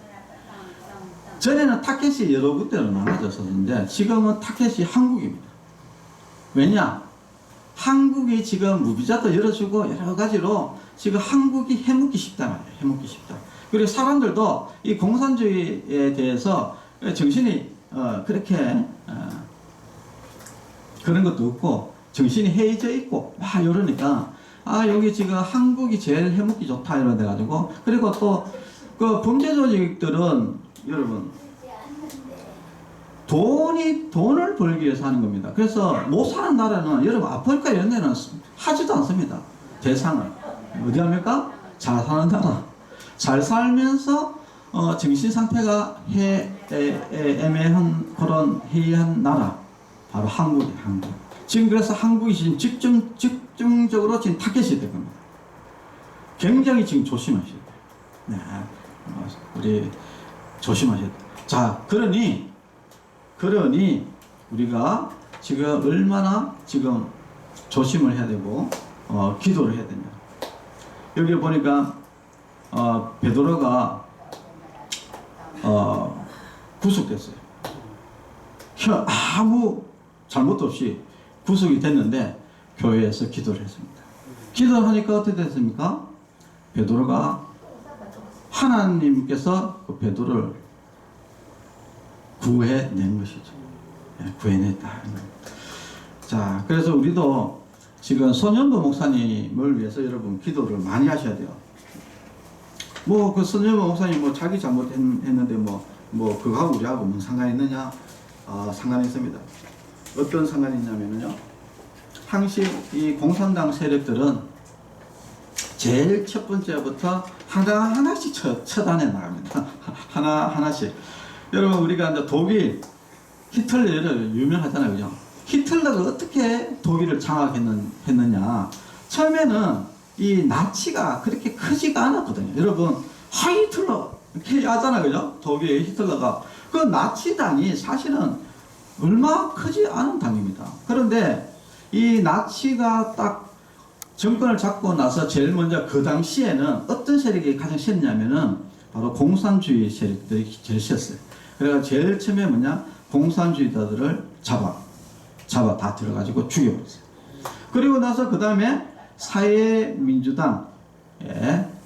전에는 타켓이 여러 군데로 나눠졌었는데 지금은 타켓이 한국입니다. 왜냐? 한국이 지금 무비자도 열어주고 여러 가지로 지금 한국이 해먹기 쉽단 말이에요. 해먹기 쉽다. 그리고 사람들도 이 공산주의에 대해서 정신이 그렇게 그런 것도 없고 정신이 해이져 있고 막 이러니까 여기 지금 한국이 제일 해먹기 좋다 이런 데 가지고 그리고 또 그 범죄 조직들은 여러분 돈을 벌기 위해서 하는 겁니다. 그래서 못 사는 나라는 여러분 아프리카 이런 데는 하지도 않습니다. 대상을 어디 합니까? 잘 사는 나라. 잘 살면서 정신 상태가 애매한 그런 해이한 나라 바로 한국이에요. 한국. 지금 그래서 한국이 지금 집중적으로 지금 타겟이 될 겁니다. 굉장히 지금 조심하셔야 돼요. 네, 우리 조심하셔야 돼요. 자, 그러니 우리가 지금 얼마나 지금 조심을 해야 되고 기도를 해야 됩니다. 여기 보니까 베드로가 구속됐어요. 아무 잘못도 없이 구속이 됐는데 교회에서 기도를 했습니다. 기도를 하니까 어떻게 됐습니까? 베드로가 하나님께서 그 베드로를 구해낸 것이죠. 구해냈다. 자, 그래서 우리도 지금 손현보 목사님을 위해서 여러분 기도를 많이 하셔야 돼요. 뭐 그 손현보 목사님 뭐 자기 잘못했는데 뭐 그거하고 우리하고 무슨 상관이 있느냐? 상관이 있습니다. 어떤 상관이 있냐면요. 항시 이 공산당 세력들은 제일 첫 번째부터 하나씩 처단해 나갑니다. 하나씩. 여러분 우리가 이제 독일 히틀러를 유명하잖아요, 그죠? 히틀러가 어떻게 독일을 장악했느냐? 처음에는 이 나치가 그렇게 크지가 않았거든요. 여러분 히틀러 이렇게 하잖아요, 그죠? 독일 히틀러가 그 나치당이 사실은 얼마 크지 않은 당입니다. 그런데 이 나치가 딱 정권을 잡고 나서 제일 먼저 그 당시에는 어떤 세력이 가장 셌냐면은 바로 공산주의 세력들이 제일 셌어요. 그래서 제일 처음에 뭐냐? 공산주의자들을 잡아 다 들어가지고 죽여버렸어요. 그리고 나서 그 다음에 사회민주당의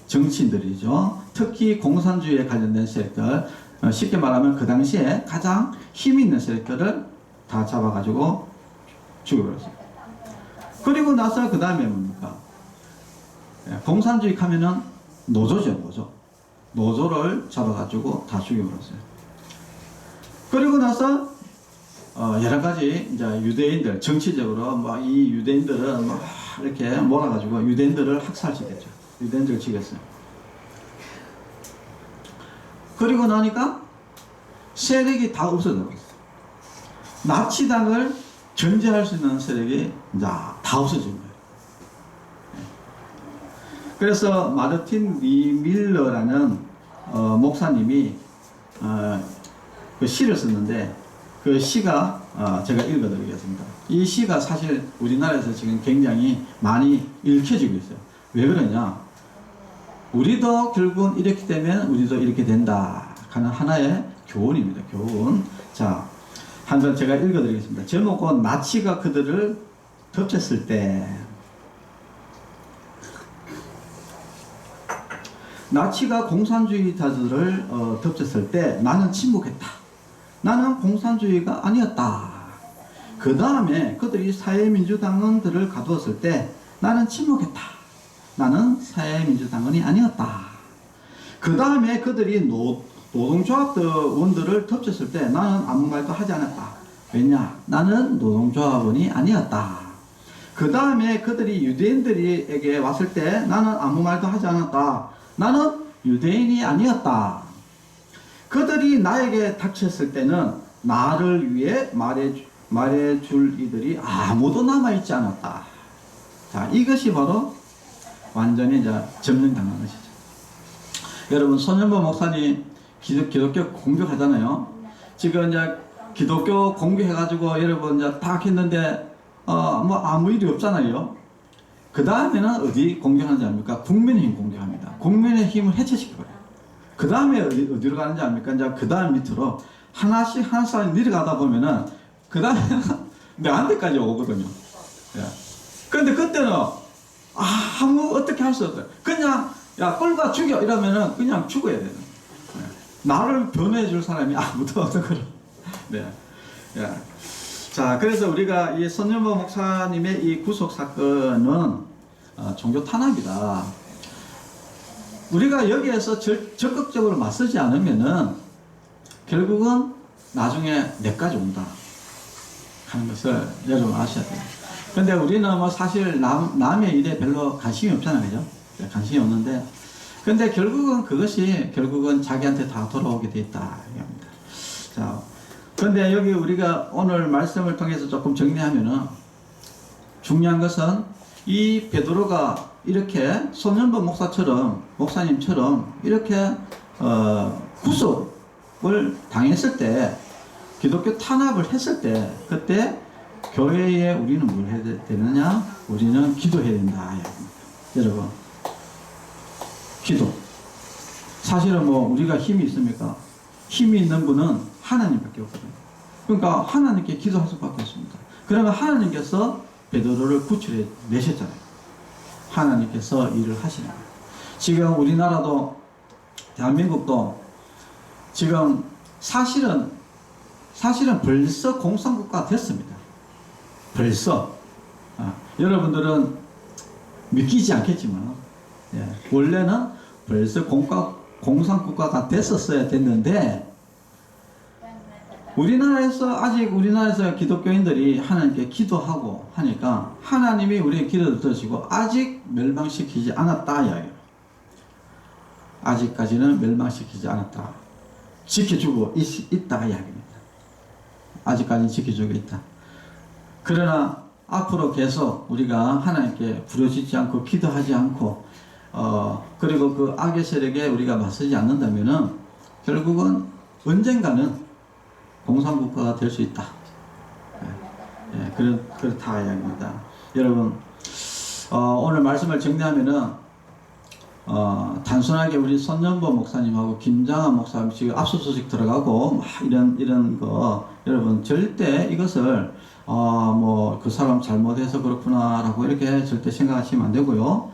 정치인들이죠. 특히 공산주의에 관련된 세력들, 쉽게 말하면 그 당시에 가장 힘 있는 세력들을 다 잡아가지고 죽여버렸어요. 그리고 나서 그 다음에 뭡니까? 공산주의 하면은 노조죠, 노조를 잡아가지고 다 죽여버렸어요. 그리고 나서 여러 가지 이제 유대인들 정치적으로 뭐 이 유대인들은 뭐 이렇게 몰아가지고 유대인들을 학살시켰죠. 유대인들을 죽였어요. 그리고 나니까 세력이 다 없어져 버렸어요. 나치당을 견제할 수 있는 세력이 이제 다 없어진 거예요. 그래서 마르틴 리 밀러라는 목사님이 그 시를 썼는데 그 시가 제가 읽어드리겠습니다. 이 시가 사실 우리나라에서 지금 굉장히 많이 읽혀지고 있어요. 왜 그러냐? 우리도 결국은 이렇게 되면 우리도 이렇게 된다 하는 하나의 교훈입니다. 교훈. 자, 한번 제가 읽어드리겠습니다. 제목은 나치가 그들을 덮쳤을 때. 나치가 공산주의자들을 덮쳤을 때 나는 침묵했다. 나는 공산주의가 아니었다. 그 다음에 그들이 사회민주당원들을 가두었을 때 나는 침묵했다. 나는 사회민주당원이 아니었다. 그 다음에 그들이 노동조합원들을 덮쳤을 때 나는 아무 말도 하지 않았다. 왜냐? 나는 노동조합원이 아니었다. 그 다음에 그들이 유대인들에게 왔을 때 나는 아무 말도 하지 않았다. 나는 유대인이 아니었다. 그들이 나에게 닥쳤을 때는 나를 위해 말해줄 이들이 아무도 남아있지 않았다. 자, 이것이 바로 완전히 이제 점령당한 것이죠. 여러분, 손현보 목사님 기독교 공격하잖아요. 지금 이제 기독교 공격해가지고 여러분 이제 딱 했는데 뭐 아무 일이 없잖아요. 그 다음에는 어디 공격하는지 압니까? 국민의힘 공격합니다. 국민의힘을 해체시켜버려요. 그 다음에 어디로 가는지 압니까? 이제 그 다음 밑으로 하나씩 내려가다 보면은 그 다음에는 내한테까지 오거든요. 예. 근데 그때는 아무 어떻게 할 수 없어요. 그냥 야 끌고 죽여 이러면은 그냥 죽어야 돼요. 예. 나를 변호해 줄 사람이 아무도 없는 거로. 네. 예. 자, 그래서 우리가 이 손현보 목사님의 이 구속 사건은 종교 탄압이다. 우리가 여기에서 적극적으로 맞서지 않으면은 결국은 나중에 내까지 온다 하는 것을 여러분 아셔야 돼요. 근데 우리는 뭐 사실 남의 일에 별로 관심이 없잖아요, 그죠? 관심이 없는데, 근데 결국은 그것이 결국은 자기한테 다 돌아오게 돼 있다 이겁니다. 자, 근데 여기 우리가 오늘 말씀을 통해서 조금 정리하면은 중요한 것은 이 베드로가 이렇게 손현보 목사님처럼 이렇게 구속을 당했을 때 기독교 탄압을 했을 때 그때 교회에 우리는 뭘 해야 되느냐? 우리는 기도해야 된다. 여러분, 기도. 사실은 뭐 우리가 힘이 있습니까? 힘이 있는 분은 하나님밖에 없거든요. 그러니까 하나님께 기도할 수밖에 없습니다. 그러면 하나님께서 베드로를 구출해 내셨잖아요. 하나님께서 일을 하시는 거예요. 지금 우리나라도 대한민국도 지금 사실은 벌써 공산국가가 됐습니다. 벌써 여러분들은 믿기지 않겠지만 원래는 벌써 공산국가가 됐었어야 됐는데 우리나라에서 기독교인들이 하나님께 기도하고 하니까 하나님이 우리의 기도를 들으시고 아직 멸망시키지 않았다 이야기예요. 아직까지는 멸망시키지 않았다. 지켜주고 있다 이야기입니다. 아직까지 지켜주고 있다. 그러나 앞으로 계속 우리가 하나님께 부르짖지 않고 기도하지 않고 그리고 그 악의 세력에 우리가 맞서지 않는다면은 결국은 언젠가는 공산국가가 될 수 있다. 그렇다 이야기입니다. 여러분, 오늘 말씀을 정리하면은 단순하게 우리 손연보 목사님하고 김장한 목사님 지금 압수수색 들어가고 막 이런 거 여러분 절대 이것을 뭐 그 사람 잘못해서 그렇구나라고 이렇게 절대 생각하시면 안 되고요.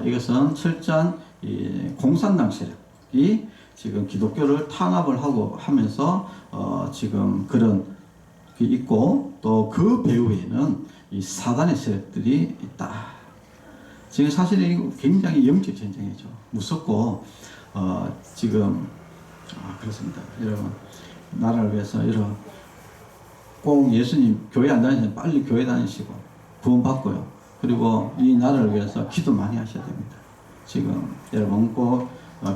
이것은 철저한 이 공산당 세력이 지금 기독교를 탄압을 하면서 지금 그런 게 있고 또 그 배후에는 이 사단의 세력들이 있다. 지금 사실 이거 굉장히 영적 전쟁이죠. 무섭고 지금 그렇습니다. 여러분 나라를 위해서 꼭 예수님 교회 안 다니시면 빨리 교회 다니시고 구원 받고요. 그리고 이 나라를 위해서 기도 많이 하셔야 됩니다. 지금 여러분 꼭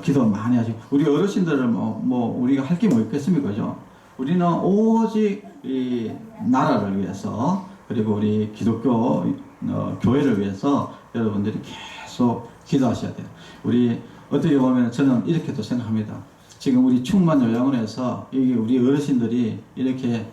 기도 많이 하시고 우리 어르신들은 뭐 우리가 할 게 뭐 있겠습니까, 그죠? 우리는 오직 이 나라를 위해서 그리고 우리 기독교 교회를 위해서 여러분들이 계속 기도하셔야 돼요. 우리 어떻게 보면 저는 이렇게도 생각합니다. 지금 우리 충만 요양원에서 이게 우리 어르신들이 이렇게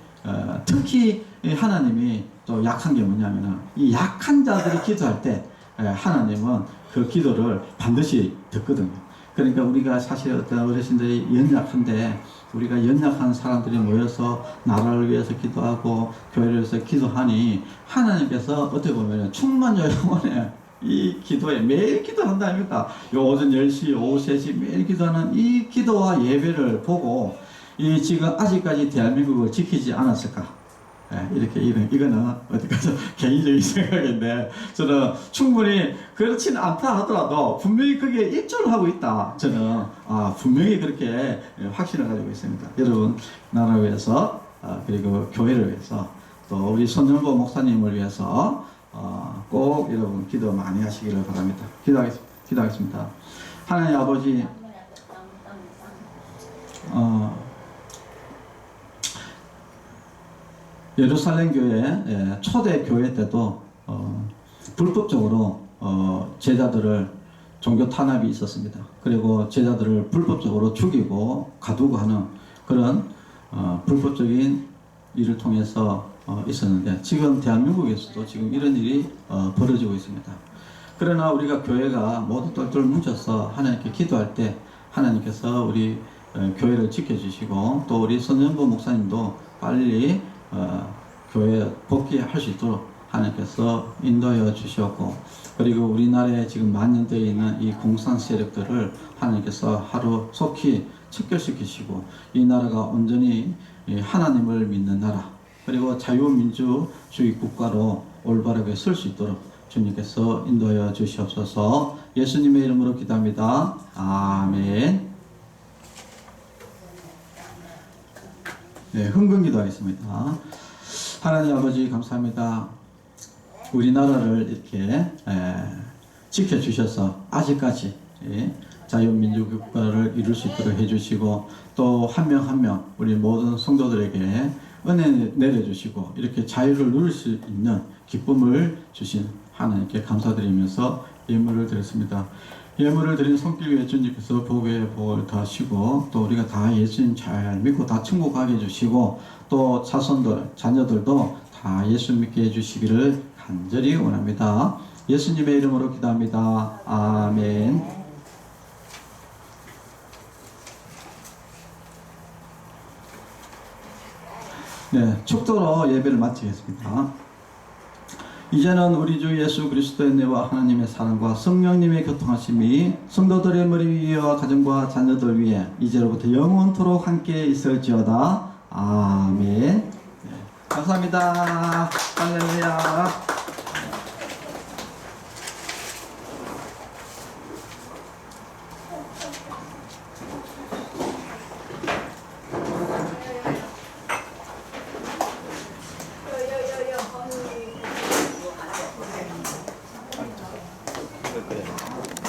특히 하나님이 또 약한 게 뭐냐면은 이 약한 자들이 기도할 때 하나님은 그 기도를 반드시 듣거든요. 그러니까 우리가 사실 어떤 어르신들이 연약한데 우리가 연약한 사람들이 모여서 나라를 위해서 기도하고 교회를 위해서 기도하니 하나님께서 어떻게 보면 충만 요양원에 이 기도에 매일 기도한다 아닙니까? 요 오전 10시, 오후 3시 매일 기도하는 이 기도와 예배를 보고 이 지금 아직까지 대한민국을 지키지 않았을까? 이렇게 이거는 어디까지 개인적인 생각인데 저는 충분히 그렇지는 않다 하더라도 분명히 그게 입조를 하고 있다. 저는 분명히 그렇게 확신을 가지고 있습니다. 여러분 나라를 위해서 그리고 교회를 위해서 또 우리 손연보 목사님을 위해서 꼭 여러분 기도 많이 하시기를 바랍니다. 기도하겠습니다. 하나님 아버지 예루살렘 교회 초대 교회 때도 불법적으로 제자들을 종교 탄압이 있었습니다. 그리고 제자들을 불법적으로 죽이고 가두고 하는 그런 불법적인 일을 통해서 있었는데 지금 대한민국에서도 지금 이런 일이 벌어지고 있습니다. 그러나 우리가 교회가 모두 똘똘 뭉쳐서 하나님께 기도할 때 하나님께서 우리 교회를 지켜주시고 또 우리 손연보 목사님도 빨리 교회에 복귀할 수 있도록 하나님께서 인도하여 주셨고 그리고 우리나라에 지금 만연되어 있는 이 공산 세력들을 하나님께서 하루 속히 척결시키시고 이 나라가 온전히 하나님을 믿는 나라 그리고 자유민주주의 국가로 올바르게 설 수 있도록 주님께서 인도하여 주시옵소서. 예수님의 이름으로 기도합니다. 아멘. 네, 흥분 기도하겠습니다. 하나님 아버지 감사합니다. 우리나라를 이렇게 지켜주셔서 아직까지 자유민주국가를 이룰 수 있도록 해주시고 또 한 명 한 명 우리 모든 성도들에게 은혜 내려주시고 이렇게 자유를 누릴 수 있는 기쁨을 주신 하나님께 감사드리면서 예물을 드렸습니다. 예물을 드린 손길 예수님께서 복에 복을 더하시고 또 우리가 다 예수님 잘 믿고 다 천국 가게 해주시고 또 자손들 자녀들도 다 예수 믿게 해주시기를 간절히 원합니다. 예수님의 이름으로 기도합니다. 아멘. 네, 축도로 예배를 마치겠습니다. 이제는 우리 주 예수 그리스도의 은혜와 하나님의 사랑과 성령님의 교통하심이 성도들의 머리 위와 가정과 자녀들 위에 이제로부터 영원토록 함께 있을지어다. 아멘. 네, 감사합니다. 할렐루야.